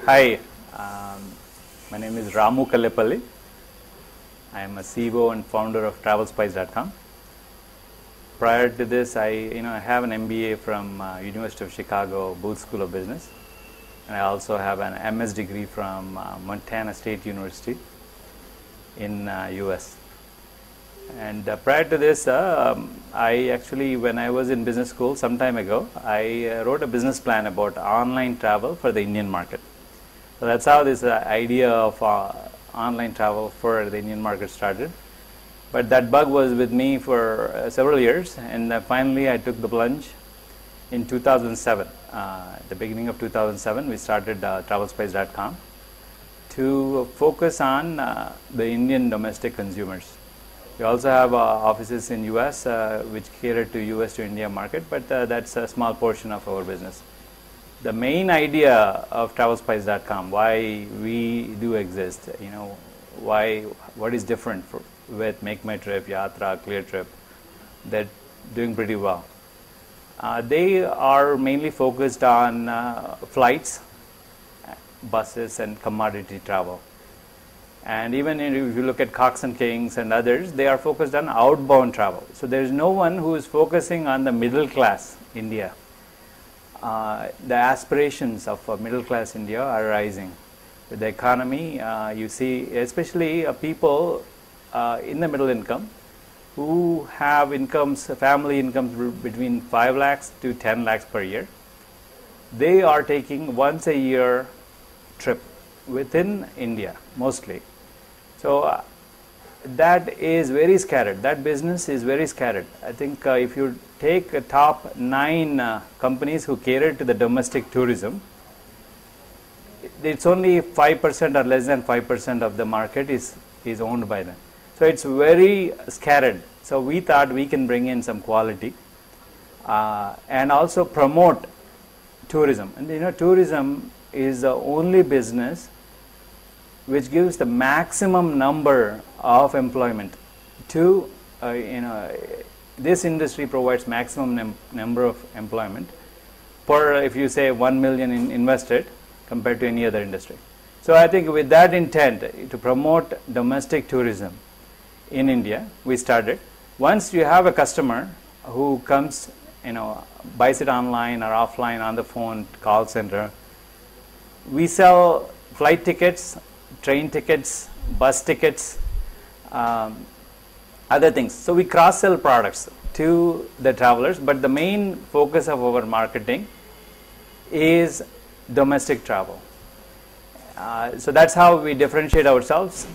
Hi, my name is Ramu Kallepalli. I am a CEO and founder of TravelSpice.com. Prior to this, I have an MBA from University of Chicago Booth School of Business, and I also have an MS degree from Montana State University in US. And prior to this, I actually, when I was in business school some time ago, I wrote a business plan about online travel for the Indian market. So that's how this idea of online travel for the Indian market started. But that bug was with me for several years, and finally I took the plunge in 2007. At the beginning of 2007, we started TravelSpice.com to focus on the Indian domestic consumers. We also have offices in US which cater to US to India market, but that's a small portion of our business. The main idea of TravelSpice.com, why we do exist, what is different with Make My Trip, Yatra, ClearTrip, they're doing pretty well. They are mainly focused on flights, buses, and commodity travel. And even if you look at Cox and Kings and others, they are focused on outbound travel. So there is no one who is focusing on the middle class India. The aspirations of middle class India are rising. With the economy, you see, especially people in the middle income who have incomes, family incomes between 5 lakhs to 10 lakhs per year. They are taking once a year trip within India mostly. So that is very scattered. That business is very scattered. I think if you take a top 9 companies who cater to the domestic tourism, it's only 5% or less than 5% of the market is owned by them. So it's very scattered. So we thought we can bring in some quality and also promote tourism. And tourism is the only business which gives the maximum number of employment to, this industry provides maximum number of employment per, if you say 1 million invested compared to any other industry. So I think with that intent to promote domestic tourism in India, we started. Once you have a customer who comes, buys it online or offline on the phone, call center, we sell flight tickets, train tickets, bus tickets, other things. So we cross-sell products to the travelers, but the main focus of our marketing is domestic travel. So that's how we differentiate ourselves.